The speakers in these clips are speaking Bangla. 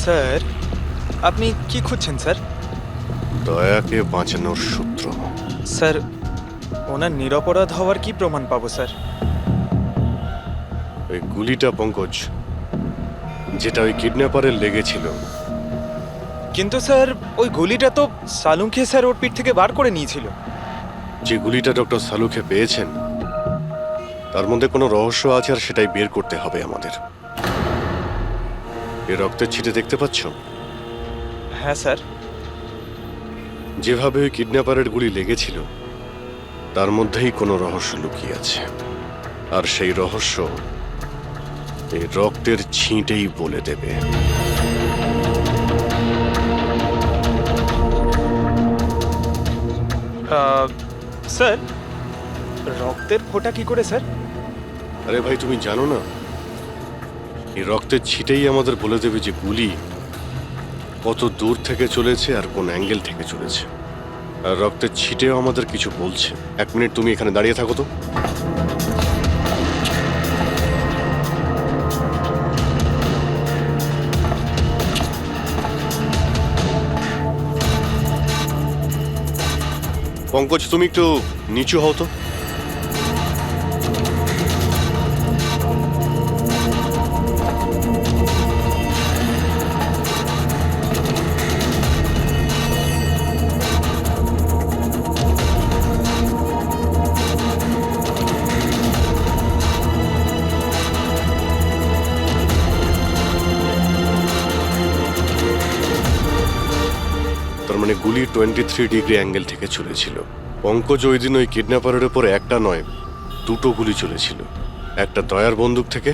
স্যার, আপনি কি খুঁজছেন স্যার? দয়াকে বাঁচানোর সূত্র। স্যার, ওনার নিরপরাধ হওয়ার কি প্রমাণ পাবো স্যার? ওই গুলিটা পঙ্কজ, যেটা ওই কিডন্যাপারের লেগেছিল। কিন্তু স্যার, ওই গুলিটা তো সালুঙ্কে স্যার ওর পিঠ থেকে বার করে নিয়েছিল। যে গুলিটা ডক্টর সালুকে পেয়েছেন, তার মধ্যে কোনো রহস্য আছে, আর সেটাই বের করতে হবে আমাদের। এ রক্তের ছিটে দেখতে পাচ্ছ? হ্যাঁ স্যার। যেভাবে ওই কিডন্যাপারের গুলি লেগেছিল, তার মধ্যেই কোনো রহস্য লুকিয়ে আছে। আর সেই রহস্য এই রক্তের ছিটেই বলে দেবে। স্যার, রক্তের ফোঁটা কি করে স্যার? আরে ভাই, তুমি জানো না, এই রক্তের ছিটেই আমাদের বলে দেবে যে গুলি কত দূর থেকে চলেছে আর কোন অ্যাঙ্গেল থেকে চলেছে। আর রক্তের ছিটেও আমাদের কিছু বলছে। 1 মিনিট তুমি এখানে দাঁড়িয়ে থাকো তো। পঙ্কজ, তুমি একটু নিচু হও তো। তার মানে গুলি 23 ডিগ্রি অ্যাঙ্গেল থেকে চলেছিল। পঙ্কজ, ওই দিন ওই কিডন্যাপারের উপর একটা নয়, 2টো গুলি চলেছিল। একটা দয়ার বন্দুক থেকে,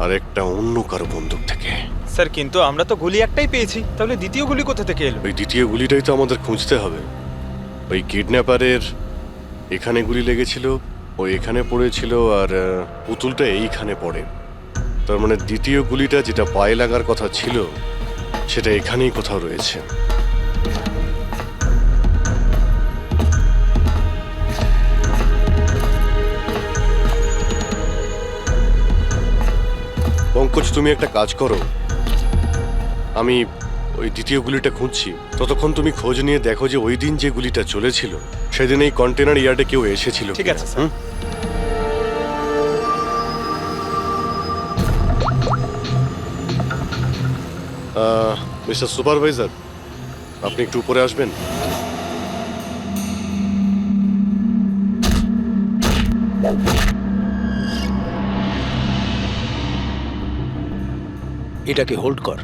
আর একটা অন্য কারো বন্দুক থেকে। স্যার, কিন্তু আমরা তো গুলি একটাই পেয়েছি, তাহলে দ্বিতীয় গুলি কোথা থেকে এলো? ওই দ্বিতীয় গুলিটাই তো আমাদের খুঁজতে হবে। ওই কিডন্যাপারের এখানে গুলি লেগেছিল, ও এখানে পড়েছিল, আর পুতুলটা এইখানে পড়ে। তার মানে দ্বিতীয় গুলিটা যেটা পায়ে লাগার কথা ছিল, সেটা এখানেই কোথাও রয়েছে। পঙ্কজ, তুমি একটা কাজ করো, আমি ওই দ্বিতীয় গুলিটা খুঁজছি, ততক্ষণ তুমি খোঁজ নিয়ে দেখো যে ওই দিন যে গুলিটা চলেছিল, সেদিন এই কন্টেনার ইয়ার্ডে কেউ এসেছিল। ঠিক আছে স্যার। মিস্টার সুপারভাইজার, আপনি একটু উপরে আসবেন। এটাকে হোল্ড কর।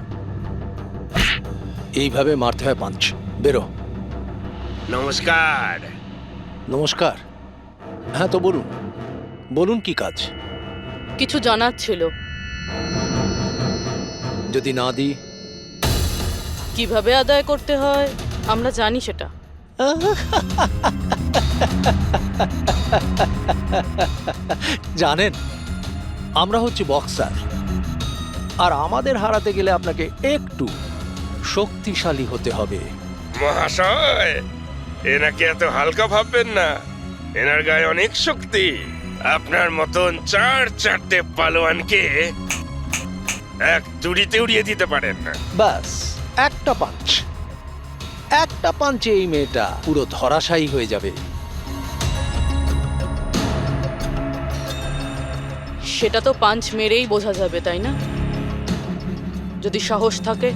এইভাবে মারতে হয় পাঞ্চ। বেরো। নমস্কার। নমস্কার। হ্যাঁ, তো বলুন, বলুন কি কাজ? কিছু জানার ছিল। যদি না দিই? কিভাবে আদায় করতে হয় আমরা জানি সেটা। জানেন, আমরা হচ্ছে বক্সার, আর আমাদের হারাতে গেলে আপনাকে একটু শক্তিশালী হতে হবে। মহাশয়, এনাকে এত হালকা ভাববেন না, এনার গায়ে অনেক শক্তি। আপনার মতন 4-4টে পালোয়ানকে এক তুড়িতে উড়িয়ে দিতে পারেন না। ব্যাস, একটা পাঞ্চ, একটা পাঞ্চে এই মেয়েটা পুরো ধরাশায়ী হয়ে যাবে। সেটা তো পাঞ্চ মেরেই বোঝা যাবে, তাই না? যদি সাহস থাকে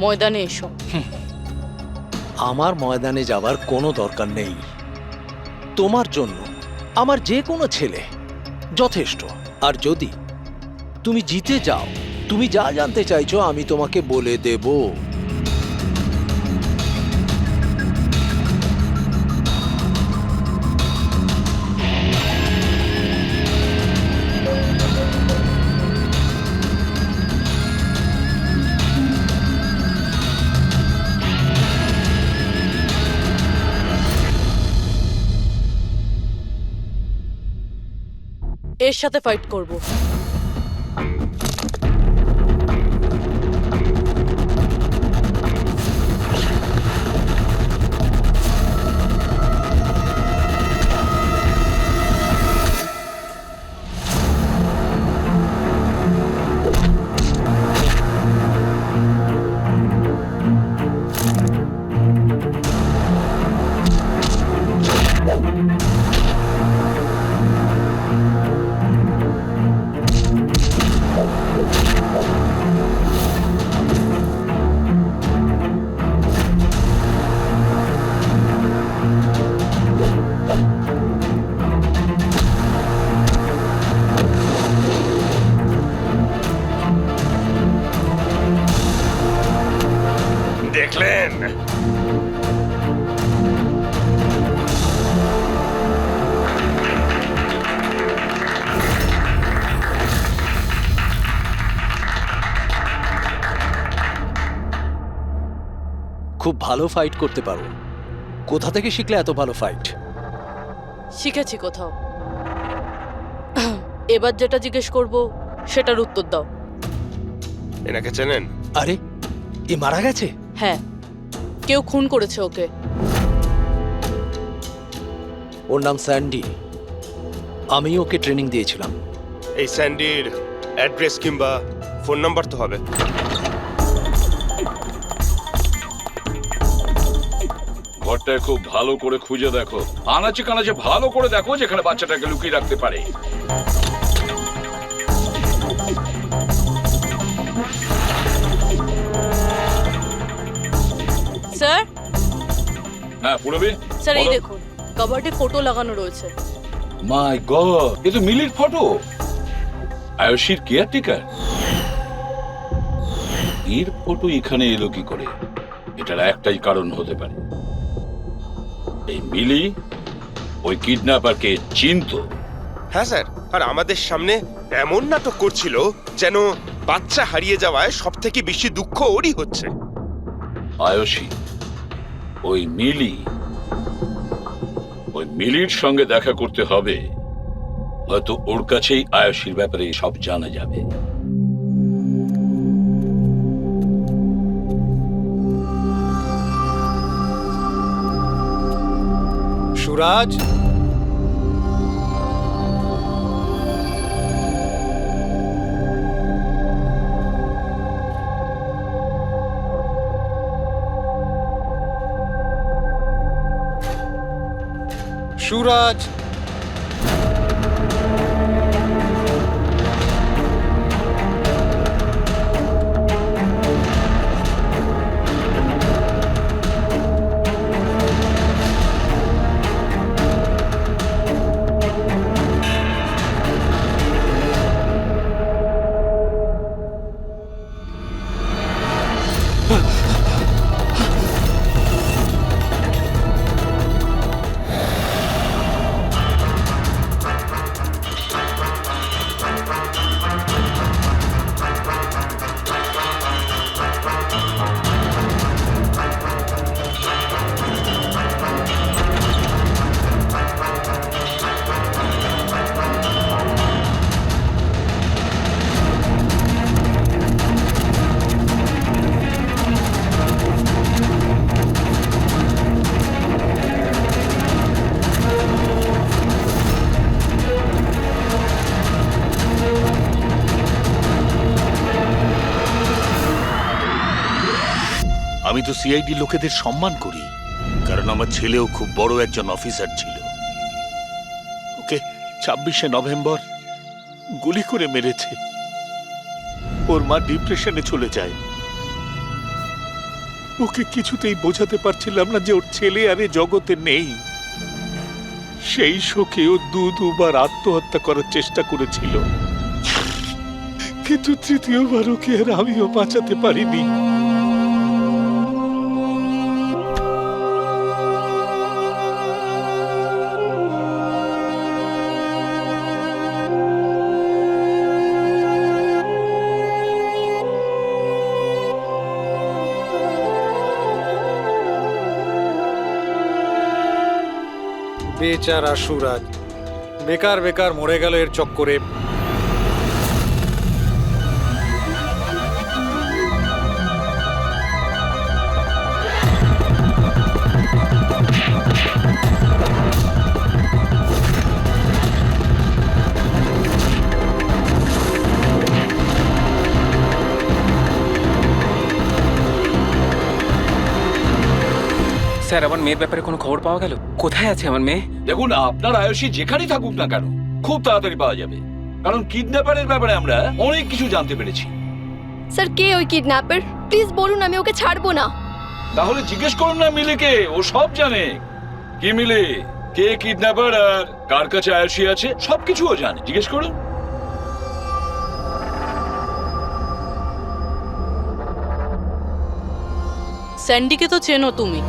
ময়দানে এসো। আমার ময়দানে যাবার কোনো দরকার নেই। তোমার জন্য আমার যে কোনো ছেলে যথেষ্ট। আর যদি তুমি জিতে যাও, তুমি যা জানতে চাইছো আমি তোমাকে বলে দেব। এর সাথে ফাইট করব। খুব ভালো ফাইট করতে পারো। কোথা থেকে শিখলে এত ভালো ফাইট? শিখেছি কোথাও। এবার যেটা জিজ্ঞেস করব সেটার উত্তর দাও। এনাকে চেনেন? আরে, এ মারা গেছে? হ্যাঁ, কেউ খুন করেছে ওকে। ওর নাম স্যান্ডি। আমি ওকে ট্রেনিং দিয়েছিলাম। এই স্যান্ডির অ্যাড্রেস কিংবা ফোন নাম্বার তো হবে। ঘরটায় খুব ভালো করে খুঁজে দেখো, আনাচে কানাচে ভালো করে দেখো যেখানে বাচ্চাটাকে লুকিয়ে রাখতে পারে। স্যার, হ্যাঁ পুরবি। স্যার এই বলো। দেখুন, কাবার্ডে ফটো লাগানো রয়েছে। মাই গড, এ তো মিলির ফটো। আয়ুষীর কেয়ারটেকার। এর ফটো এখানে এলো কি করে? এটার একটাই কারণ হতে পারে, এই মিলি ওই কিডন্যাপারকে চিনতো। হ্যাঁ স্যার, আর আমাদের সামনে এমন নাটক করছিল যেন বাচ্চা হারিয়ে যাওয়ায় সব থেকে বেশি দুঃখ ওরই হচ্ছে। আয়ুষী, ওই মিলির সঙ্গে দেখা করতে হবে। হয়তো ওর কাছেই আয়ুষীর ব্যাপারে সব জানা যাবে। সুরাজ, সুরাজ, আমি তো সিআইডি লোকেদের সম্মান করি, কারণ আমার ছেলেও খুব বড় একজন অফিসার ছিল। ওকে 26শে নভেম্বর গুলি করে মেরেছে। ওর মা ডিপ্রেশনে চলে যায়। ওকে কিছুতেই বোঝাতে পারছিলাম না যে ওর ছেলে আর এ জগতে নেই। সেই শোকে ও দুবার আত্মহত্যা করার চেষ্টা করেছিল, কিন্তু তৃতীয়বার ওকে আর আমিও বাঁচাতে পারিনি। বেচারা সুরাজ বেকার বেকার মরে গেল এর চক্করে। স্যার, আমার মেয়ের ব্যাপারে কোনো খবর পাওয়া গেল? কোথায় আছে আমার মেয়ে? দেখুন, আপনার আয়ুষী যেখানেই থাকুক না কেন খুব তাড়াতাড়ি পাওয়া যাবে, কারণ কিডন্যাপারের ব্যাপারে আমরা অনেক কিছু জানতে পেরেছি। স্যার, কে ওই কিডন্যাপার? প্লিজ বলুন, আমি ওকে ছাড়বো না। তাহলে জিজ্ঞেস করুন না মিলিকে, ও সব জানে। কি মিলি, কে কিডন্যাপার আর কার কাছে আয়ুষী আছে সবকিছু ও জানে, জিজ্ঞেস করুন। স্যান্ডিকে তো চেনো তুমি।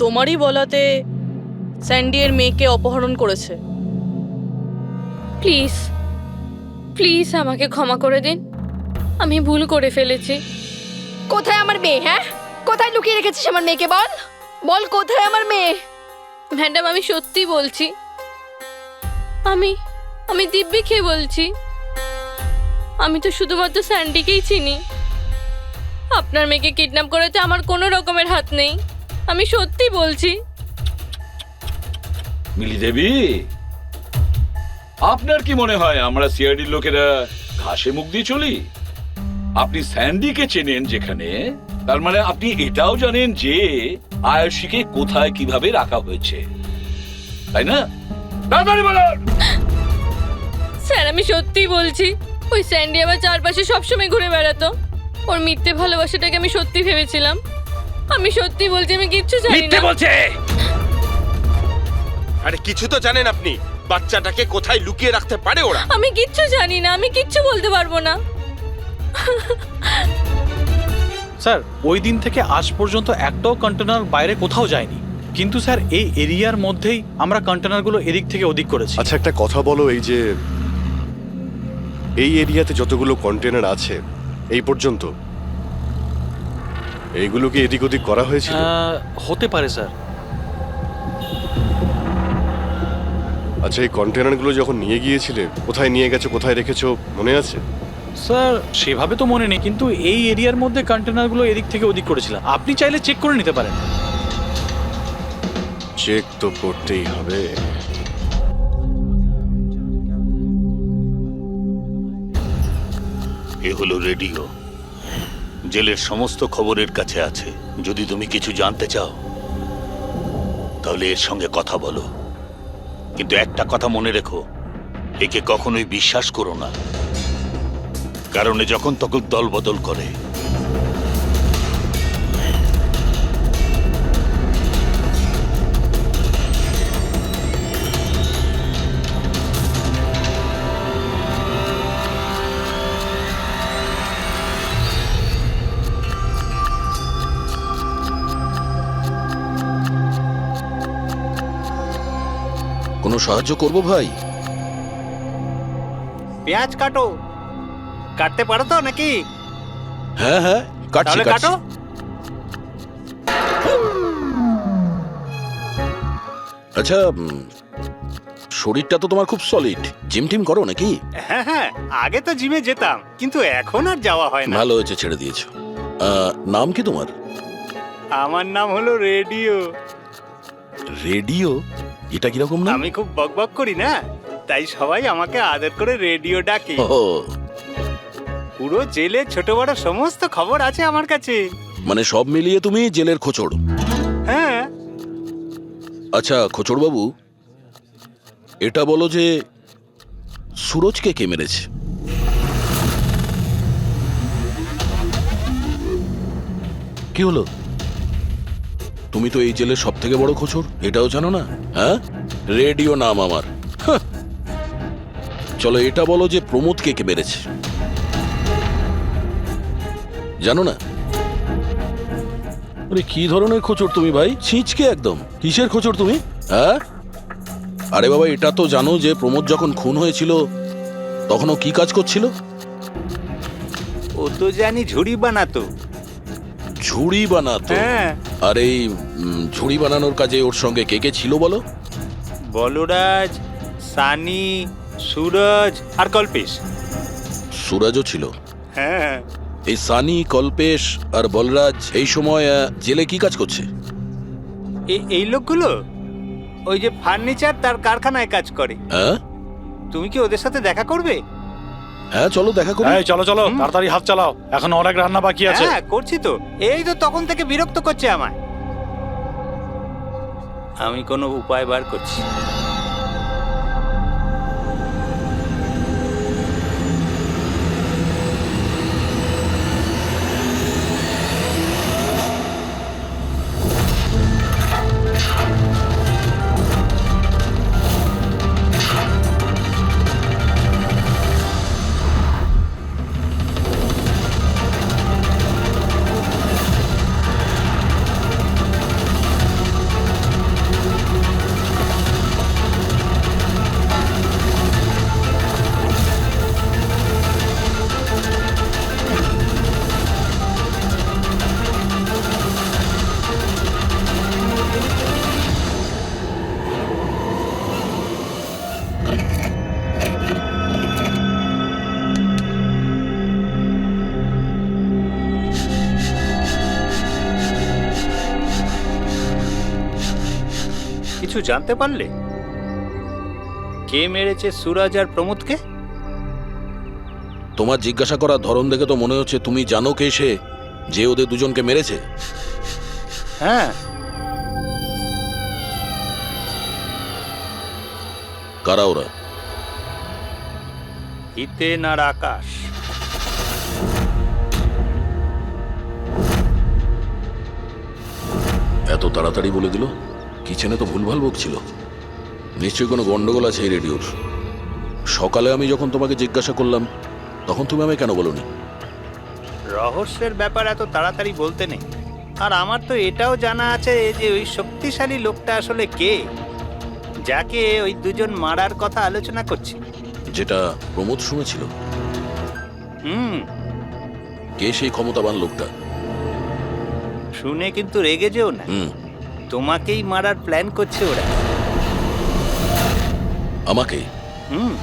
তোমারই বলাতে স্যান্ডি এর মেয়েকে অপহরণ করেছে। প্লিজ প্লিজ আমাকে ক্ষমা করে দিন, আমি ভুল করে ফেলেছি। কোথায় আমার মেয়ে? হ্যাঁ, কোথায় লুকিয়ে রেখেছিস আমার মেয়েকে? বল বল, কোথায় আমার মেয়ে? ম্যাডাম আমি সত্যি বলছি, আমি আমি দিব্যি বলছি। আমি তো শুধুমাত্র স্যান্ডিকেই চিনি। আপনার মেয়েকে কিডন্যাপ করাতে আমার কোনো রকমের হাত নেই, আমি সত্যি বলছি। মিলি দেবী, আপনার কি মনে হয় আমরা সিআইডির লোকেরা ঘাসে মুখ দিয়ে চলি? আপনি স্যান্ডিকে চেনেন যেখানে, তার মানে আপনি এটাও জানেন যে আয়ুষীকে কোথায় কিভাবে রাখা হয়েছে, তাই না? তাড়াতাড়ি বলুন। স্যার আমি সত্যি বলছি, ওই স্যান্ডি আমার চারপাশে সবসময় ঘুরে বেড়াতো। ওর মিথ্যে ভালোবাসাটাকে আমি সত্যি ভেবেছিলাম। আমি সত্যি বলছি, আমি কিচ্ছু জানি মিথ্যে না। বলছে। আরে কিছু তো জানেন আপনি, বাচ্চাটাকে কোথায় লুকিয়ে রাখতে পারে ওরা? আমি কিচ্ছু জানি না, আমি কিচ্ছু বলতে পারবো না। স্যার ওই দিন থেকে আজ পর্যন্ত একটাও কন্টেনার বাইরে কোথাও যায়নি, কিন্তু স্যার এই এরিয়ার মধ্যেই আমরা কন্টেনারগুলো এদিক থেকে ওদিক করেছি। আচ্ছা একটা কথা বলো, এই যে এই এরিয়াতে যতগুলো কন্টেনার আছে এই পর্যন্ত, এইগুলো কি এদিক ওদিক করা হয়েছিল? হতে পারে স্যার। আচ্ছা এই কন্টেনারগুলো যখন নিয়ে গিয়েছিলে, কোথায় নিয়ে গেছো, কোথায় রেখেছো মনে আছে? স্যার সেভাবে তো মনে নেই, কিন্তু এই এরিয়ার মধ্যে কন্টেনারগুলো এদিক থেকে ওদিক করেছিলাম। আপনি চাইলে চেক করে নিতে পারেন। চেক তো করতেই হবে। এ হলো রেডিও, জেলের সমস্ত খবরের কাছে আছে। যদি তুমি কিছু জানতে চাও তাহলে এর সঙ্গে কথা বলো, কিন্তু একটা কথা মনে রেখো, একে কখনোই বিশ্বাস করো না, কারণ এ যখন তখন দল বদল করে। কোনো সাহায্য করব ভাই? পেঁয়াজ কাটো, কাটতে পারো তো নাকি? হ্যাঁ হ্যাঁ, কাটছি তাহলে কাটো। আচ্ছা, শরীরটা তো তোমার খুব সলিড, জিম টিম করো নাকি? হ্যাঁ হ্যাঁ, আগে তো জিমে যেতাম, কিন্তু এখন আর যাওয়া হয় না। ভালো হয়েছে ছেড়ে দিয়েছো। নাম কি তোমার? আমার নাম হলো রেডিও। রেডিও? এটা কিরকম নাম? আমি খুব বকবক করি না, তাই সবাই আমাকে আদর করে রেডিও ডাকে। ও, পুরো জেলে ছোট বড় সমস্ত খবর আছে আমার কাছে। মানে সব মিলিয়ে তুমি জেলের খোঁচড়। হ্যাঁ। আচ্ছা খোঁচড় বাবু, এটা বলো যে সুরজকে কে মেরেছে? কি হলো? তুমি তো এই জেলের সব থেকে বড় খোঁচড়, এটাও জানো না? হ্যাঁ, রেডিও নাম আমার। হাহ। চলো এটা বলো যে প্রমোদকে কে মেরেছে, জানো না? আরে কি ধরনের খোঁচড় তুমি ভাই, ছিঁচকে একদম। কিসের খোঁচড় তুমি? হ্যাঁ, আরে বাবা এটা তো জানো যে প্রমোদ যখন খুন হয়েছিল তখন ও কি কাজ করছিল? ও তো জানি ঝুড়ি বানাতো। ঝুড়ি বানাতো? হ্যাঁ। আর এই ঝুড়ি বানানোর কাজে ওর সঙ্গে কে কে ছিল বলো? বলরাজ, সানি, সুরজ আর কল্পেশ। সুরজও ছিল? হ্যাঁ। এই সানি, কল্পেশ আর বলরাজ এই সময় জেলে কি কাজ করছে? এই লোকগুলো ওই যে ফার্নিচার তার কারখানায় কাজ করে। হ্যাঁ, তুমি কি ওদের সাথে দেখা করবে? হ্যাঁ চলো দেখা করি। চলো চলো, তাড়াতাড়ি হাত চালাও, এখন অনেক রান্না বাকি আছে। হ্যাঁ করছি তো, এই তো তখন থেকে বিরক্ত করছে আমায়। আমি কোনো উপায় বার করছি। কিছু জানতে পারলে কে মেরেছে সুরাজ আর প্রমোদকে? তোমার জিজ্ঞাসা করার ধরন দেখে তো মনে হচ্ছে তুমি জানো কে সে, যে ওদের দুজনকে মেরেছে। হ্যাঁ, কারা ওরা? হিতেন আর আকাশ। এত তাড়াতাড়ি বলে দিল? কিচেনে তো ভুলভাল বকছিল। নিশ্চয়ই কোনো গন্ডগোল আছে এই রেডিওর। সকালে আমি যখন তোমাকে জিজ্ঞাসা করলাম তখন তুমি আমায় কেন বলোনি? রহস্যের ব্যাপার এত তাড়াতাড়ি বলতে নেই। আর আমার তো এটাও জানা আছে যে ওই শক্তিশালী লোকটা আসলে কে, যাকে ওই দুজন মারার কথা আলোচনা করছে। যেটা প্রমোদ শুনেছিল। হুম, কে সেই ক্ষমতাবান লোকটা? শুনে কিন্তু রেগে যেও না। তোমাকেই মারার প্ল্যান করছে ওরা। আমাকে? হুম।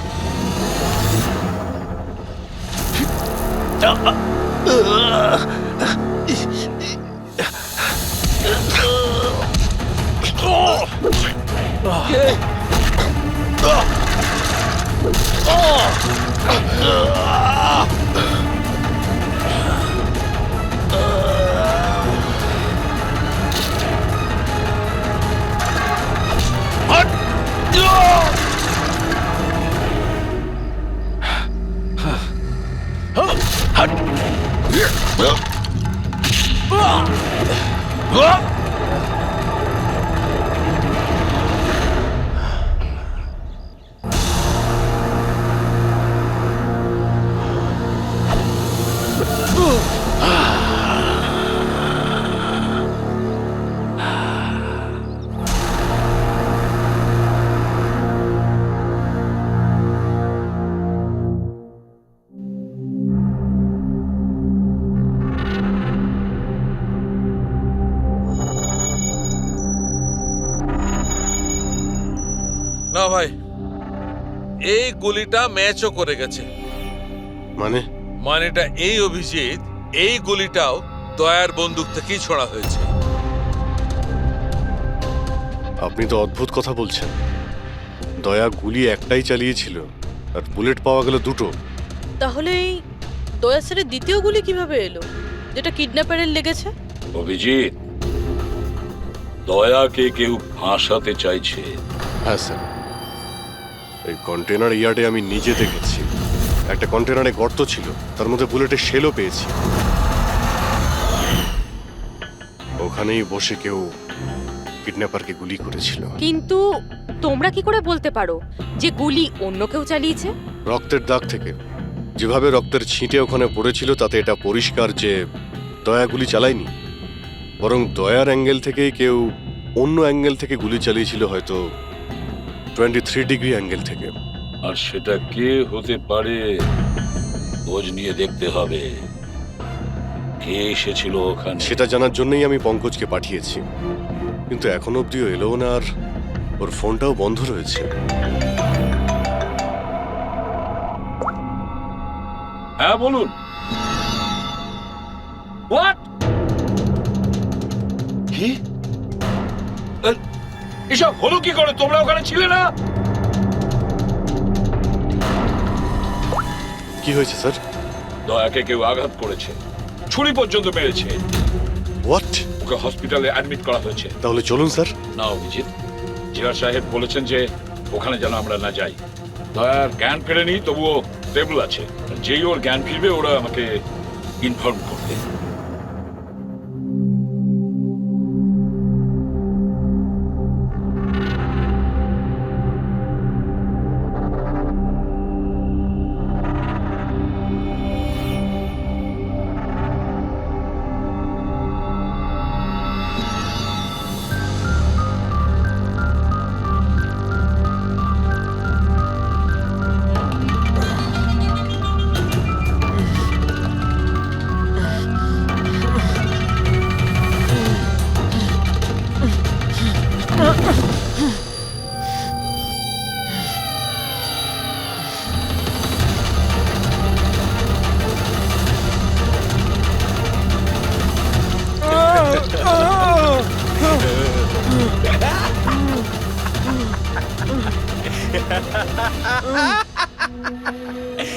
না ভাই, এই গুলিটা ম্যাচও করে গেছে। মানেটা এই অভিজিৎ, এই গুলিটাও দয়ার বন্দুক থেকেই ছোড়া হয়েছে। আপনি তো অদ্ভুত কথা বলছেন। দয়া গুলি একটাই চালিয়েছিল আর বুলেট পাওয়া গেল দুটো। তাহলে এই দয়া স্যারের দ্বিতীয় গুলি কিভাবে এলো, যেটা কিডন্যাপারের লেগেছে? অভিজিৎ, দয়াকে কেউ ফাঁসাতে চাইছে। হ্যাঁ স্যার, এই কন্টেনার ইয়ার্ডে আমি নিজে দেখেছি। একটা কন্টেনারে গর্ত ছিল, তার মধ্যে বুলেটের শেলও পেয়েছি। ওখানেই বসে কেউ কিডন্যাপারকে গুলি করেছিল। কিন্তু তোমরা কি করে বলতে পারো যে গুলি অন্য কেউ চালিয়েছে? রক্তের দাগ থেকে যেভাবে রক্তের ছিটে ওখানে পড়েছিল তাতে এটা পরিষ্কার যে দয়া গুলি চালায়নি, বরং দয়ার অ্যাঙ্গেল থেকেই কেউ অন্য অ্যাঙ্গেল থেকে গুলি চালিয়েছিল, হয়তো 23 ডিগ্রি অ্যাঙ্গেল থেকে। আর সেটা কে হতে পারে খোঁজ নিয়ে দেখতে হবে। কে এসেছিল ওখানে সেটা জানার জন্যই আমি পঙ্কজকে পাঠিয়েছি, কিন্তু এখনো অব্দিও এলো না, আর ওর ফোনটাও বন্ধ রয়েছে। হ্যাঁ বলুন। হোয়াট? কি এসব হলো কি করে? তোমরা ওখানে ছিলে না? কি হয়েছে স্যার? দয়াকে কেউ আঘাত করেছে, ছুরি পর্যন্ত মেরেছে। হোয়াট? ওকে হসপিটালে অ্যাডমিট করা হয়েছে। তাহলে চলুন স্যার। না অভিজিৎ, জিলা সাহেব বলেছেন যে ওখানে যেন আমরা না যাই। দয়ার জ্ঞান ফেরেনি, তবুও স্টেবল আছে। যেই ওর জ্ঞান ফিরবে ওরা আমাকে ইনফর্ম করবে।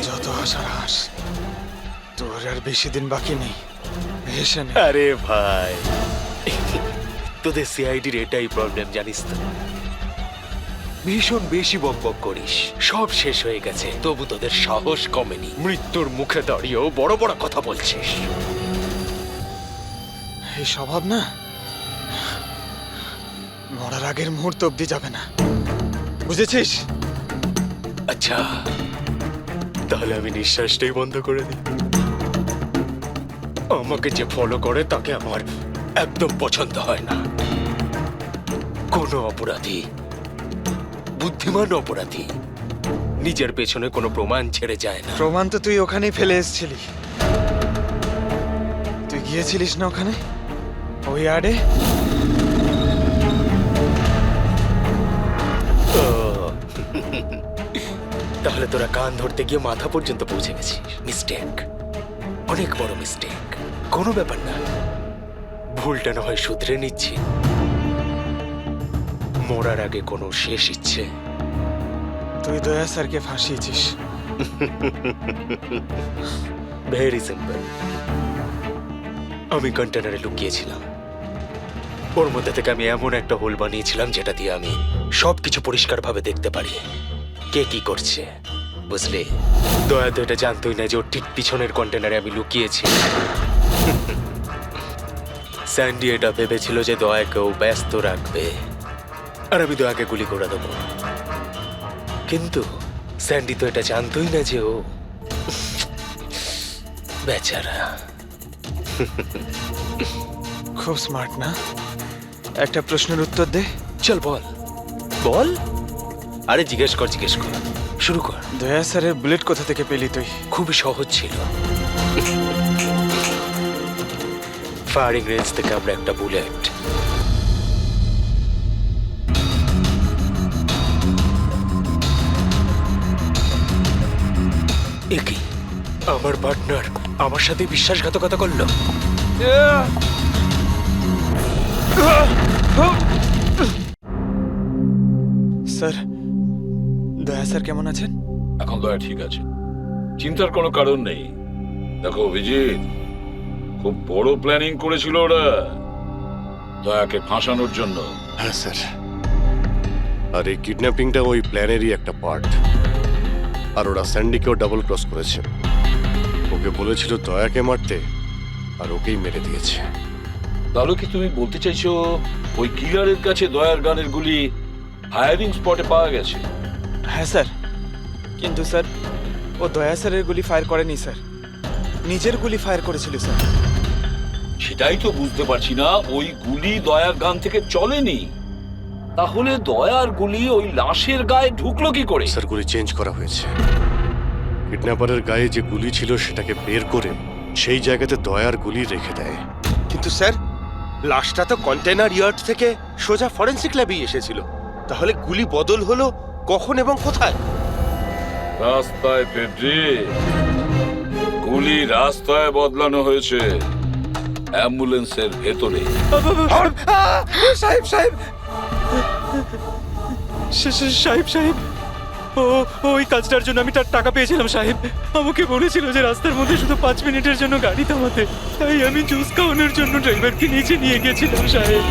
যত হাসার হাস, তোর আর বেশি দিন বাকি নেই। হেসে নে। আরে ভাই, তোদের সিআইডির এটাই প্রবলেম জানিস তো, ভীষণ বেশি বকবক করিস। সব শেষ হয়ে গেছে, তবু তোদের সাহস কমেনি। মৃত্যুর মুখে দাঁড়িয়েও বড় বড় কথা বলছিস। এই স্বভাব না মরার আগের মুহূর্ত অব্দি যাবে না, বুঝেছিস? আচ্ছা, তাহলে আমি নিঃশ্বাসটাই বন্ধ করে দিই। আমাকে যে ফলো করে তাকে আমার একদম পছন্দ হয় না। কোনো অপরাধী, বুদ্ধিমান অপরাধী, নিজের পেছনে কোনো প্রমাণ ছেড়ে যায় না। প্রমাণ তো তুই ওখানেই ফেলে এসেছিলি। তুই গিয়েছিলিস না ওখানে, ওই আড়ে? ও, তাহলে তোরা কান ধরতে গিয়ে মাথা পর্যন্ত পৌঁছে গেছিস। মিস্টেক, অনেক বড় মিস্টেক। কোনো ব্যাপার না, ভুলটা না হয় শুধরে নিচ্ছি। মরার আগে কোনো শেষ ইচ্ছে? তুই দয়া স্যারকে ফাঁসিয়েছিস। Very simple. আমি কন্টেনারে লুকিয়েছিলাম, ওর মধ্যে থেকে আমি এমন একটা হোল বানিয়েছিলাম যেটা দিয়ে আমি সবকিছু পরিষ্কারভাবে দেখতে পারি, কে কি করছে। বুঝলি, দয়া তো এটা জানতোই না যে ওর ঠিক পিছনের কন্টেনারে আমি লুকিয়েছি। স্যান্ডি এটা ভেবেছিল যে দয়াকেও ব্যস্ত রাখবে আর আমি দয়াকে গুলি করে দেবো, কিন্তু স্যান্ডি তো এটা জানতোই না যে ও বেচারা। খুব স্মার্ট না? একটা প্রশ্নের উত্তর দে। চল বল বল। আরে জিজ্ঞেস কর, শুরু কর। দয়া স্যারের বুলেট কোথা থেকে পেলি তুই? খুবই সহজ ছিল। ফায়ারিং রেঞ্জ থেকে আমরা একটা বুলেট একই আমার পার্টনার আমার সাথে বিশ্বাসঘাতকতা করলো। স্যার, দয়া স্যার কেমন আছেন? এখন দয়া ঠিক আছে, চিন্তার কোনো কারণ নেই। দেখো অভিজিৎ, খুব বড় প্ল্যানিং করেছিল ওরা দয়াকে ফাঁসানোর জন্য। হ্যাঁ স্যার, আর এই কিডন্যাপিংটা ওই প্ল্যানেরই একটা পার্ট। আর ওরা স্যান্ডিকেও ডাবল ক্রস করেছে। ওকে বলেছিল দয়াকে মারতে, আর ওকেই মেরে দিয়েছে। তাহলে কি তুমি বলতে চাইছো ওই কিলারের কাছে দয়ার গানের গুলি ফায়ারিং স্পটে পাওয়া গেছে? হ্যাঁ স্যার, কিন্তু স্যার ও দয়া স্যারের গুলি ফায়ার করেনি স্যার, নিজের গুলি ফায়ার করেছিল স্যার। সেটাই তো বুঝতে পারছি না, ওই গুলি দয়ার গান থেকে চলেনি, তাহলে দয়ার গুলি ওই লাশের গায়ে ঢুকলো কি করে? স্যার, গুলি চেঞ্জ করা হয়েছে। কিডন্যাপারের গায়ে যে গুলি ছিল সেটাকে বের করে সেই জায়গাতে দয়ার গুলি রেখে দেয়। কিন্তু স্যার, লাশটা তো কন্টেনার ইয়ার্ড থেকে সোজা ফরেনসিক ল্যাবেই এসেছিল। তাহলে গুলি বদল হলো কখন এবং কোথায়? রাস্তায় ফেডরি, গুলি রাস্তায় বদলানো হয়েছে, অ্যাম্বুলেন্সের ভেতরে। সাহেব সাহেব সাহেব সাহেব, ওই কাজটার জন্য আমি তার টাকা পেয়েছিলাম সাহেব। আমাকে বলেছিল যে রাস্তার মধ্যে শুধু 5 মিনিটের জন্য গাড়ি থামাতে, তাই আমি জুস খাওয়ানোর জন্য ড্রাইভারকে নিচে নিয়ে গেছিলাম সাহেব।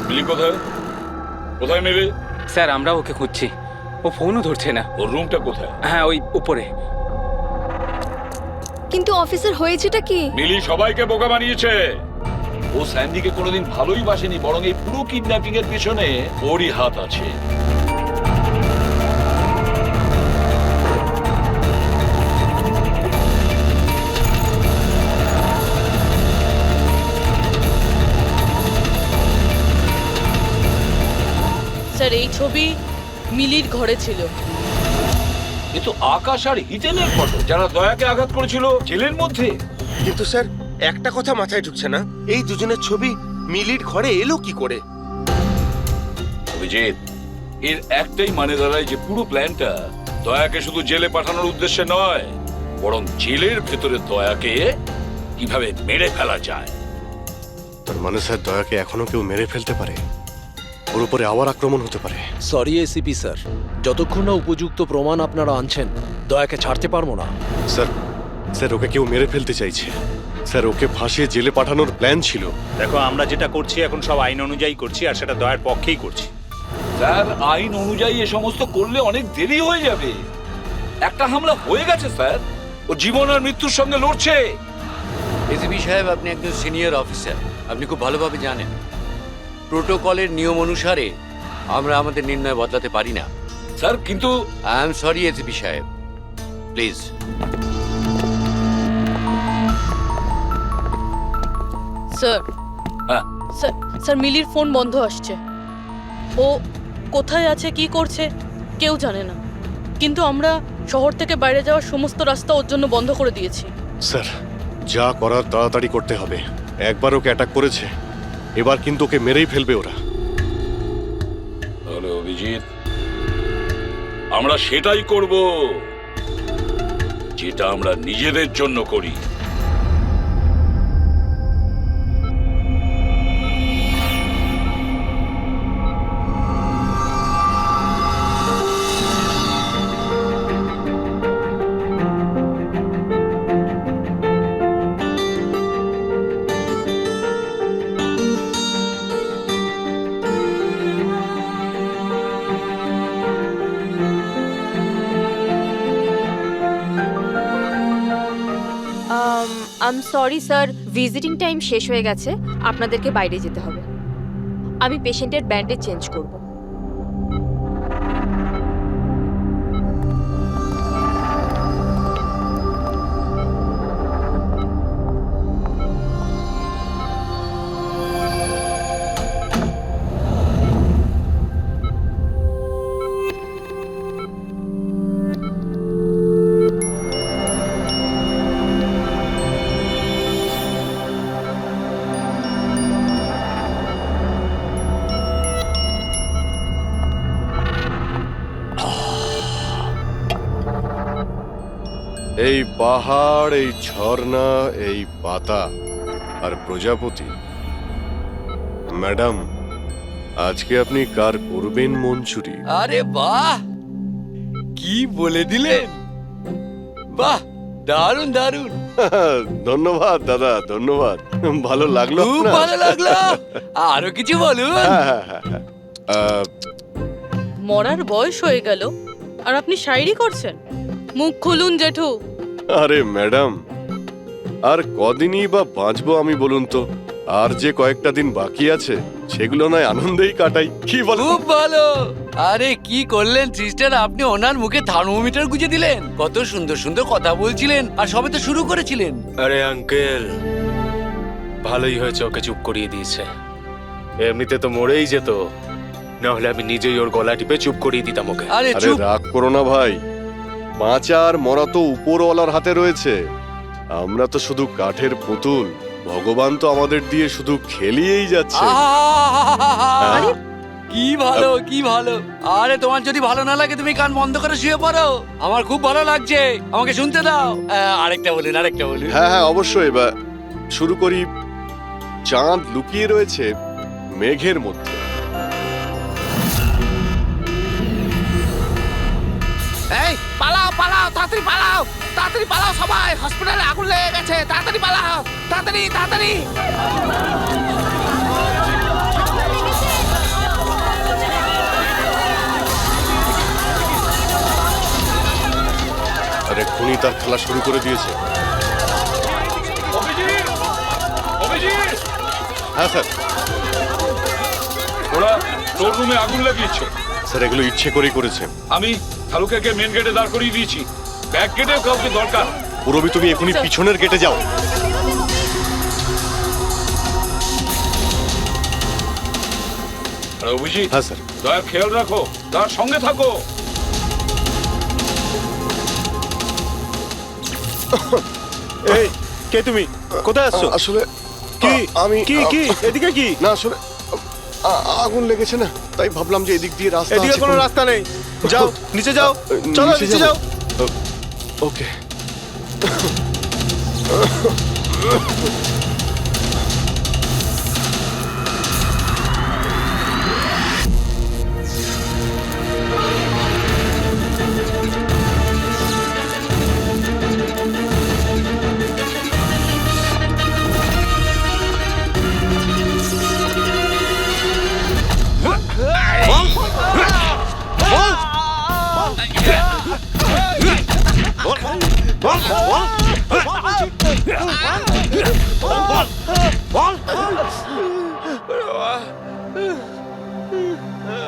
মিলি কোথায়? কোথায় মিলি? স্যার আমরা ওকে খুঁজছি, ও ফোনও ধরছে না। ওর রুমটা কোথায়? হ্যাঁ, ওই উপরে। কিন্তু অফিসার হয়েছেটা কি? মিলি সবাইকে বোকা বানিয়েছে। ও স্যান্ডিকে কোনোদিন ভালোই বাসেনি, বরং এই পুরো কিডন্যাপিং এর পিছনে ওরই হাত আছে। স্যার এই ছবি মিলির ঘরে ছিল। এ তো আকাশ আর হিটেনের ফটো, যারা দয়াকে আঘাত করেছিল জেলের মধ্যে। কিন্তু স্যার একটা কথা মাথায় ঢুকছে না, এই দুজনের ছবি মিলির ঘরে এলো কি করে? অভিজিৎ, এর একটাই মানে দাঁড়ায় যে পুরো প্ল্যানটা দয়াকে শুধু জেলে পাঠানোর উদ্দেশ্যে নয়, বরং জেলের ভেতরে দয়াকে কিভাবে মেরে ফেলা যায়। তার মানে স্যার দয়াকে এখনো কেউ মেরে ফেলতে পারে, ওর উপরে আবার আক্রমণ হতে পারে। সরি এসিপি স্যার, যতক্ষণ না উপযুক্ত প্রমাণ আপনারা আনছেন দয়াকে ছাড়তে পারবো না। স্যার স্যার ওকে কেউ মেরে ফেলতে চাইছে স্যার, ওকে ফাঁসিয়ে জেলে পাঠানোর প্ল্যান ছিল। দেখো, আমরা যেটা করছি এখন সব আইন অনুযায়ী করছি, আর সেটা দয়ার পক্ষেই করছি। স্যার, আইন অনুযায়ী এ সমস্ত করলে অনেক দেরি হয়ে যাবে। একটা হামলা হয়ে গেছে স্যার, ও জীবন আর মৃত্যুর সঙ্গে লড়ছে। এসিপি সাহেব, আপনি একজন সিনিয়র অফিসার, আপনি খুব ভালোভাবে জানেন প্রোটোকলের নিয়ম অনুসারে আমরা আমাদের নির্ণয় বদলাতে পারি না। স্যার কিন্তু আই এম সরি এসিপি সাহেব, প্লিজ। স্যার হ্যাঁ। স্যার স্যার মিলির ফোন বন্ধ আসছে। ও কোথায় আছে, কি করছে কেউ জানে না, কিন্তু আমরা শহর থেকে বাইরে যাওয়ার সমস্ত রাস্তা ওর জন্য বন্ধ করে দিয়েছি। স্যার যা করার তাড়াতাড়ি করতে হবে। একবার ওকে অ্যাটাক করেছে, এবার কিন্তু ওকে মেরেই ফেলবে ওরা। তাহলে অভিজিৎ, আমরা সেটাই করব যেটা আমরা নিজেদের জন্য করি। I am sorry sir, visiting time শেষ হয়ে গেছে, আপনাদেরকে বাইরে যেতে হবে। আমি পেশেন্টের ব্যান্ডেজ চেঞ্জ করব। এই পাহাড়, এই ঝর্ণা, এই পাতা আর প্রজাপতি। ম্যাডাম, আজকে আপনি কার করবেন মঞ্জুরি? আরে বাহ, কি বলে দিলেন! বাহ, দারুণ দারুণ, ধন্যবাদ দাদা, ধন্যবাদ। ভালো লাগলো খুব আপনার? ভালো লাগলো। আরো কিছু বলুন। মরার বয়স হয়ে গেল আর আপনি শায়রি করছেন? মুখ খুলুন জেঠু। আরে ম্যাডাম, আর কদিনই বা বাঁচবো আমি বলুন তো? আর যে কয়েকটা দিন বাকি আছে সেগুলো নয় আনন্দেই কাটাই, কি বল? খুব ভালো। আরে কি করলেন সিস্টার, আপনি ওনার মুখে থার্মোমিটার গুঁজে দিলেন। কত সুন্দর সুন্দর কথা বলছিলেন আর সবে তো শুরু করেছিলেন। আরে আঙ্কেল, ভালোই হয়েছে ওকে চুপ করিয়ে দিয়েছে, এমনিতে তো মরেই যেত, না হলে আমি নিজেই ওর গলা টিপে চুপ করিয়ে দিতাম ওকে। আরে আরে চুপ। রাগ করো না ভাই, বাঁচা আর মরা তো উপরওয়ালার হাতে রয়েছে। আমরা তো শুধু কাঠের পুতুল, ভগবান তো আমাদের দিয়ে শুধু খেলিয়েই যাচ্ছে। আরে কি ভালো, কি ভালো। আরে তোমার যদি ভালো না লাগে তুমি কান বন্ধ করে শুয়ে পড়ো, আমার খুব ভালো লাগছে, আমাকে শুনতে দাও। আরেকটা বলুন, আরেকটা বলুন। হ্যাঁ হ্যাঁ অবশ্যই, এবার শুরু করি। চাঁদ লুকিয়ে রয়েছে মেঘের মধ্যে। এই পালাও পালাও, তাড়াতাড়ি পালাও, তাড়াতাড়ি পালাও সবাই, হসপিটালে আগুন লেগে গেছে, তাড়াতাড়ি পালাও, তাড়াতাড়ি তাড়াতাড়ি। আরে খুনি তার খেলা শুরু করে দিয়েছে। হ্যাঁ স্যার। ওরা তোর রুমে আগুন লাগিয়েছে। স্যার এগুলো ইচ্ছে করেই করেছে। আমি শালুকে মেন গেটে দাঁড় করিয়ে দিয়েছি, ব্যাক গেটেও কাউকে দরকার। পুরবি তুমি এখনই পিছনের গেটে যাও। আরে অভিজিৎ, হ্যাঁ স্যার। দয়ার খেয়াল রাখো, তার সঙ্গে থাকো। এই কে তুমি? কোথায় আসছো? আসলে কি? আমি কি কি এদিকে কি? না আসলে আগুন লেগেছে না, তাই ভাবলাম যে এদিক দিয়ে রাস্তা এদিকে আছে কোনো রাস্তা নেই, যাও নিচে যাও, চলো নিচে যাও। ওকে।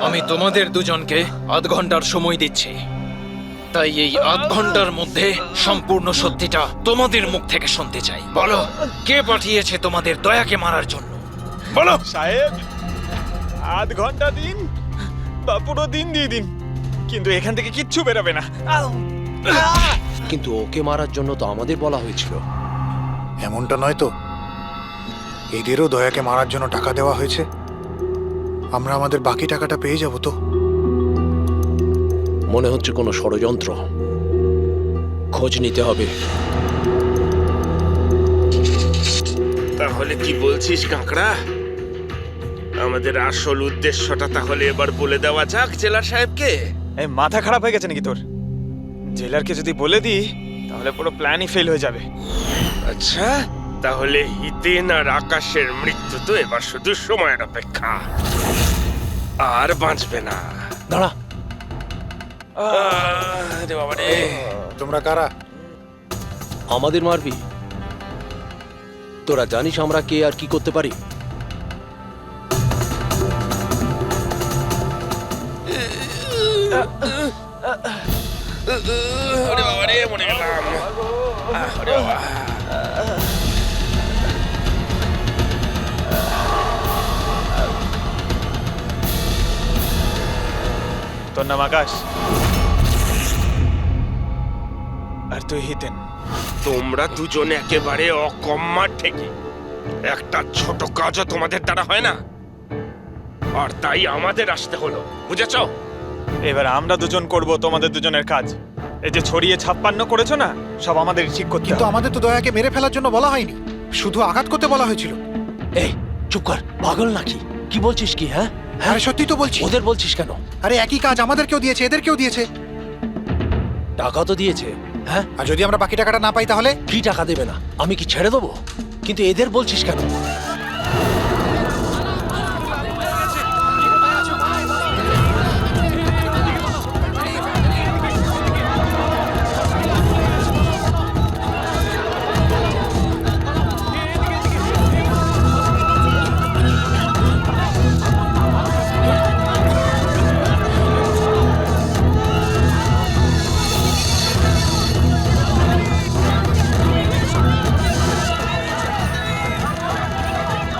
আমি তোমাদের দুজনকে আধ ঘন্টার সময় দিচ্ছি, তাই এই আধ ঘন্টার মধ্যে সম্পূর্ণ সত্যিটা তোমাদের মুখ থেকে শুনতে চাই। বলো, কে পাঠিয়েছে তোমাদের দয়াকে মারার জন্য? বলো। সাহেব, আধ ঘন্টা দিন বা পুরো দিন দিয়ে দিন, কিন্তু এখান থেকে কিচ্ছু বেরোবে না। কিন্তু ওকে মারার জন্য তো আমাদের বলা হয়েছিল। এমনটা নয় তো, এদেরও দয়াকে মারার জন্য টাকা দেওয়া হয়েছে। আমরা আমাদের বাকি টাকাটা পেয়ে যাব তো? মনে হচ্ছে কোনো ষড়যন্ত্র, খোঁজ নিতে হবে। তাহলে কি বলছিস কাঁকড়া? আমাদের আসল উদ্দেশ্যটা তাহলে এবার বলে দেওয়া যাক জেলার সাহেবকে। এই মাথা খারাপ হয়ে গেছে নাকি তোর? জেলারকে যদি বলে দিই তাহলে পুরো প্ল্যানই ফেল হয়ে যাবে। আচ্ছা, তাহলে হিতেন আর আকাশের মৃত্যু তো এবার শুধু সময়ের অপেক্ষা, আর বাঁচবে না। দাঁড়া, আরে বাবা রে। তোমরা কারা? আমাদের মারবি? তোরা জানিস আমরা কে আর কি করতে পারি? আরে বাবা রে, মরে গেলাম। আরে বাবা। তোর নাম আকাশ আর তুই হিতেন। তোমরা দুজনে একেবারে অকম্মা ঠেকি। একটা ছোট কাজও তোমাদের দ্বারা হয় না, আর তাই আমাদের আসতে হলো, বুঝেছ? এবার আমরা দুজন করব তোমাদের দুজনের কাজ। এই যে ছড়িয়ে 56 করেছো না, সব আমাদের ঠিক করতে কিন্তু হবে। আমাদের তো দয়াকে মেরে ফেলার জন্য বলা হয়নি, শুধু আঘাত করতে বলা হয়েছিল। এই চুপ কর, পাগল নাকি? কি বলছিস কি? হ্যাঁ, আরে সত্যি তো বলছি। ওদের বলছিস কেন? আরে একই কাজ আমাদেরকেও দিয়েছে, এদেরকেও দিয়েছে। টাকা তো দিয়েছে। হ্যাঁ, আর যদি আমরা বাকি টাকাটা না পাই তাহলে? কি টাকা দেবে না? আমি কি ছেড়ে দেবো? কিন্তু এদের বলছিস কেন?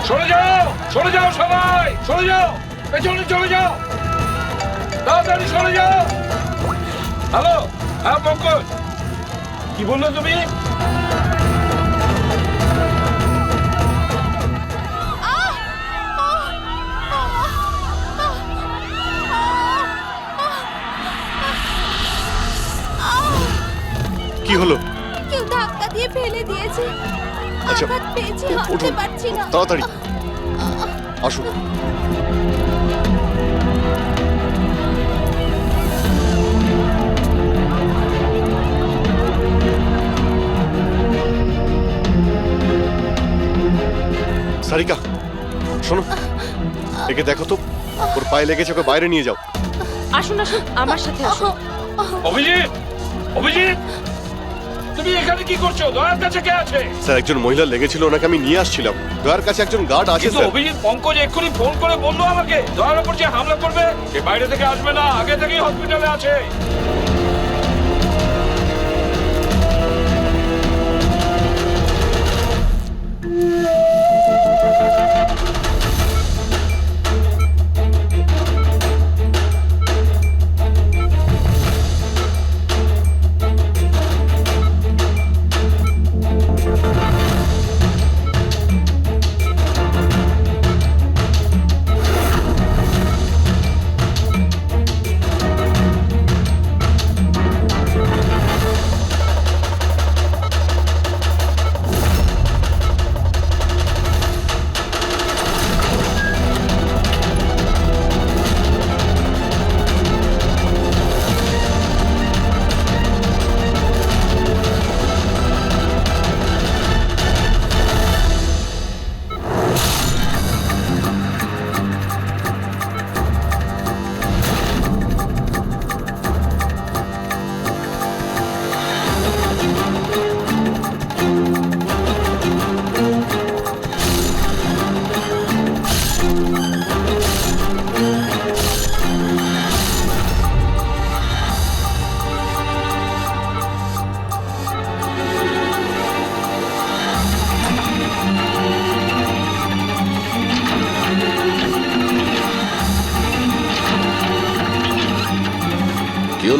সরে যাও, সরে যাও সবাই, সরে যাও, পেছনে চলে যাও, তাড়াতাড়ি সরে যাও। হ্যালো, হ্যাঁ পঙ্কজ, কি বললে তুমি? কি হলো? কেউ ধাক্কা দিয়ে ফেলে দিয়েছে। আচ্ছা, আঘাত পেয়েছি, হাঁটতে উঠুন পারছি না। তাড়াতাড়ি আসুন। সারিকা, শোনো, একে দেখো তো, ওর পায়ে লেগেছে, ওকে বাইরে নিয়ে যাও। আসুন আসুন, আমার সাথে আসুন। অভিজিৎ, অভিজিৎ, তুমি এখানে কি করছো? দয়ার কাছে কে আছে? স্যার, একজন মহিলা লেগেছিল, ওনাকে আমি নিয়ে আসছিলাম। দয়ার কাছে একজন গার্ড আছে কিন্তু স্যার। অভিজিৎ, পঙ্কজ এক্ষুনি ফোন করে বললো আমাকে দয়ার উপর যে হামলা করবে সে বাইরে থেকে আসবে না, আগে থেকেই হসপিটালে আছে।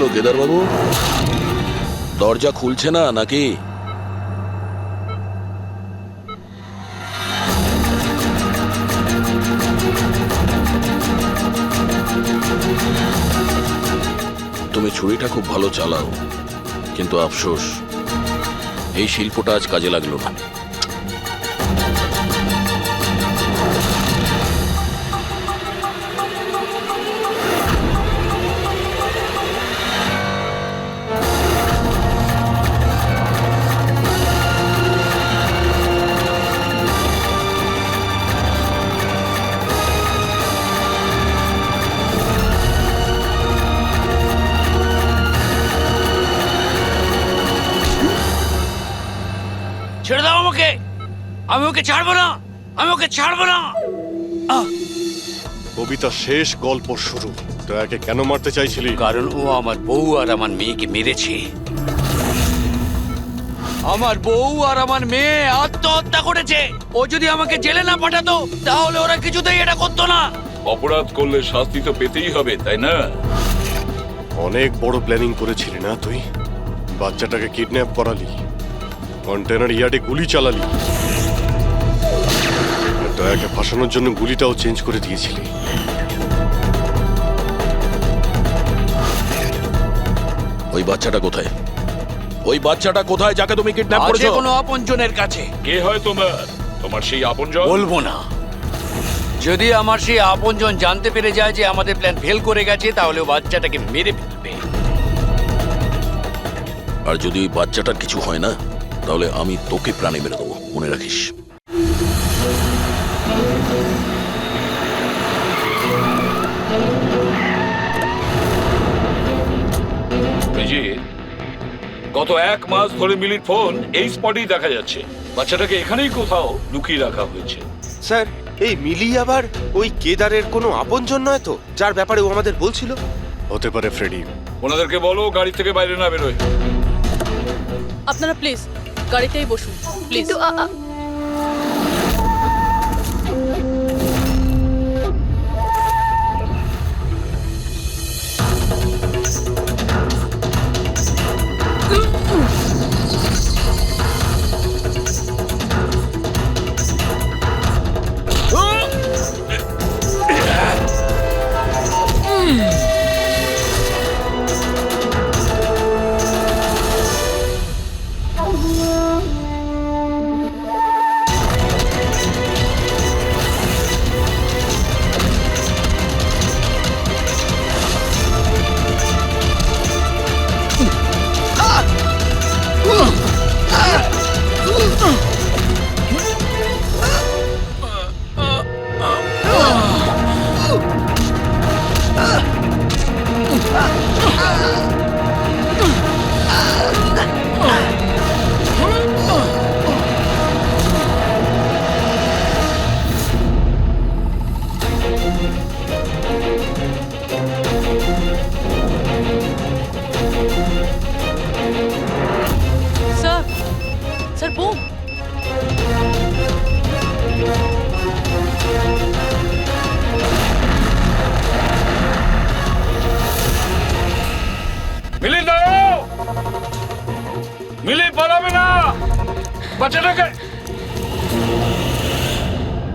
হলো কেদারবাবু? দরজা খুলছে না নাকি? তুমি ছুরিটা খুব ভালো চালাও, কিন্তু আফসোস এই শিল্পটা আজ কাজে লাগলো না। ছেড়ে দাও আমাকে, আমি ওকে ছাড়বো না, আমি ওকে ছাড়বো না। কবিতা শেষ, গল্প শুরু। দয়াকে কেন মারতে চাইছিলি? কারণ ও আমার বউ আর আমার মেয়েকে মেরেছে। আমার বউ আর আমার মেয়ে আত্মহত্যা করেছে। ও যদি আমাকে জেলে না পাঠাতো তাহলে ওরা কিছুতেই এটা করতো না। অপরাধ করলে শাস্তি তো পেতেই হবে, তাই না? অনেক বড় প্ল্যানিং করেছিলি না তুই? বাচ্চাটাকে কিডন্যাপ করালি, কন্টেনার ইয়ার্ডে গুলি চালালি, আর দয়াকে ফাঁসানোর জন্য গুলিটাও চেঞ্জ করে দিয়েছিলি। ওই বাচ্চাটা কোথায়? ওই বাচ্চাটা কোথায় যাকে তুমি কিডন্যাপ আছে করেছো? কোনো আপনজনের কাছে। কে হয় তোমার সেই আপনজন? বলবো না। যদি আমার সেই আপনজন জানতে পেরে যায় যে আমাদের প্ল্যান ফেল করে গেছে তাহলে ও বাচ্চাটাকে মেরে ফেলবে। আর যদি ওই বাচ্চাটার কিছু হয় না তাহলে আমি তোকে প্রাণে মেরে দেবো, মনে রাখিস। গত 1 মাস ধরে মিলির ফোন এই স্পটেই দেখা যাচ্ছে। বাচ্চাটাকে এখানেই কোথাও লুকিয়ে রাখা হয়েছে। স্যার, এই মিলি আবার ওই কেদারের কোনো আপনজন নয় তো, যার ব্যাপারে ও আমাদের বলছিল? হতে পারে ফ্রেডি। ওনাদেরকে বলো গাড়ি থেকে বাইরে না বেরোয়। আপনারা প্লিজ গাড়িতেই বসুন প্লিজ। Sir bomb. মিলি দাঁড়াও, মিলি পালাবে না। বাচ্চাটাকে,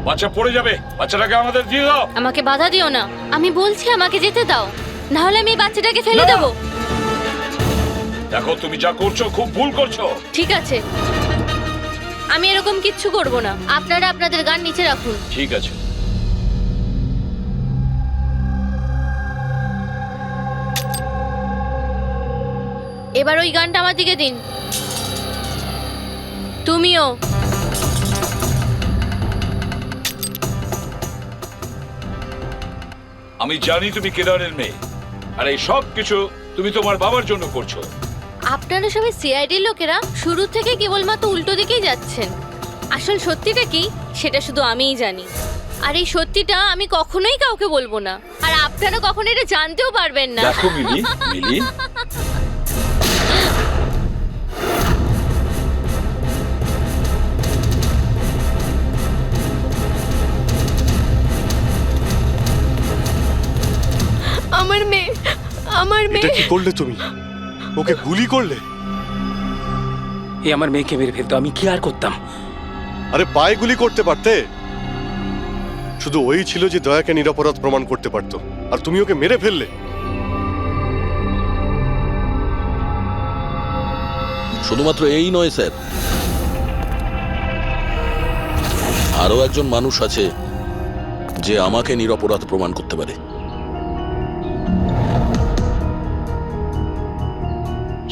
বাচ্চা পড়ে যাবে, বাচ্চাটাকে আমাদের দিয়ে দাও। আমাকে বাধা দিও না, আমি বলছি আমাকে যেতে দাও, না হলে আমি এই বাচ্চাটাকে ফেলে দেবো। দেখো তুমি যা করছো খুব ভুল করছো। ঠিক আছে, আমি এরকম কিচ্ছু করব না, আপনারা আপনাদের গান নিচে রাখুন। ঠিক আছে। এবার ওই গানটা আমার দিকে দিন। তুমিও। আমি জানি তুমি কেদারের মেয়ে, আর এই সব কিছু তুমি তোমার বাবার জন্য করছো। আপনারা সবাই সিআইডির লোকেরা শুরু থেকে কেবলমাত্র উল্টো দিকেই যাচ্ছেন। আসল সত্যিটা কি সেটা শুধু আমিই জানি, আর এই সত্যিটা আমি কখনোই কাউকে বলবো না, আর আপনারা কখনো এটা জানতেও পারবেন না। দেখো মিলি, মিলি আমার মেয়ে, আমার মেয়ে। এটা কি করলে তুমি? ওকে গুলি করলে? এ আমার মেয়েকে মেরে ফেলতো, আমি কি আর করতাম? আরে পায়ে গুলি করতে পারতে। শুধু ওই ছিল যে দয়াকে নিরপরাধ প্রমাণ করতে পারতো, আর তুমি ওকে মেরে ফেললে। শুধুমাত্র এই নয় স্যার, আরো একজন মানুষ আছে যে আমাকে নিরপরাধ প্রমাণ করতে পারে।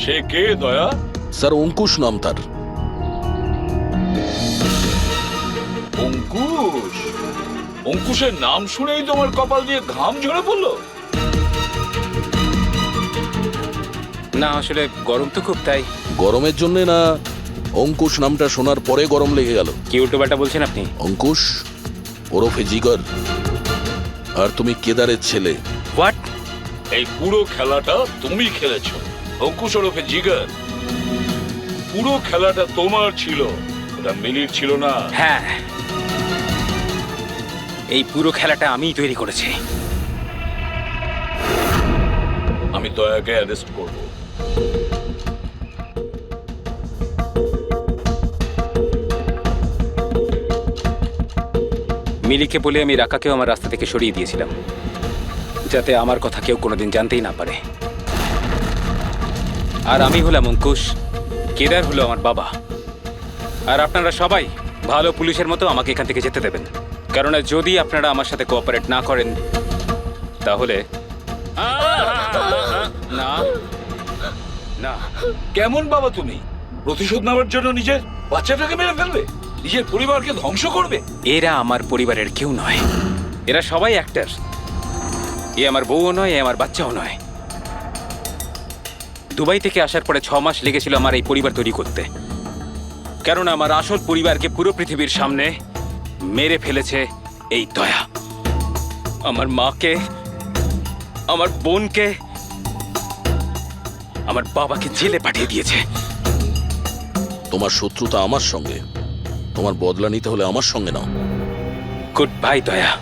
সে কে দয়া? স্যার অঙ্কুশ নাম তার। অঙ্কুশ? অঙ্কুশের নাম শুনেই তোমার কপাল দিয়ে ঘাম ঝরে পড়লো? না আসলে গরম তো খুব, তাই। গরমের জন্য না, অঙ্কুশ নামটা শোনার পরে গরম লেগে গেল। কি উল্টোপাল্টা বলছেন আপনি? অঙ্কুশ ওরফে জিগর, আর তুমি কেদারের ছেলে। হোয়াট? এই পুরো খেলাটা তুমি খেলেছো। অঙ্কুশ ওরফে জিগর, পুরো খেলাটা তোমার ছিল, ওটা মিলির ছিল না। হ্যাঁ, এই পুরো খেলাটা আমিই তৈরি করেছি। আমি দয়াকে অ্যারেস্ট করব। মিলিকে বলে আমি রাকাকেও আমার রাস্তা থেকে সরিয়ে দিয়েছিলাম, যাতে আমার কথা কেউ কোনোদিন জানতেই না পারে। আর আমি হলাম অঙ্কুশ, কেদার হলো আমার বাবা। আর আপনারা সবাই ভালো পুলিশের মতো আমাকে এখান থেকে যেতে দেবেন, কারণ যদি আপনারা আমার সাথে কোঅপারেট না করেন তাহলে না না। কেমন বাবা তুমি? প্রতিশোধ নেওয়ার জন্য নিজের বাচ্চাটাকে মেরে ফেলবে, নিজের পরিবারকে ধ্বংস করবে? এরা আমার পরিবারের কেউ নয়, এরা সবাই অ্যাক্টর। এ আমার বউও নয়, এ আমার বাচ্চাও নয়। দুবাই থেকে আসার পরে 6 মাস লেগেছিল আমার এই পরিবার তৈরি করতে, কারণ আমার আসল পরিবারকে পুরো পৃথিবীর সামনে মেরে ফেলেছে এই দয়া। আমার মাকে, আমার বোনকে, আমার বাবাকে জেলে পাঠিয়ে দিয়েছে। তোমার শত্রুতা আমার সঙ্গে, তোমার বদলা নিতে হলে আমার সঙ্গে নাও। গুড বাই দয়া।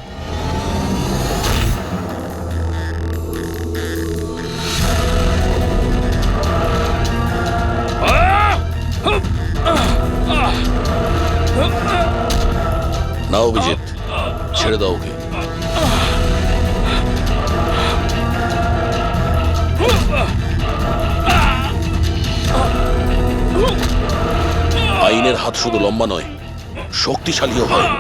না অভিজিৎ, ছেড়ে দাও ওকে। আইনের হাত শুধু লম্বা নয়, শক্তিশালীও হয়।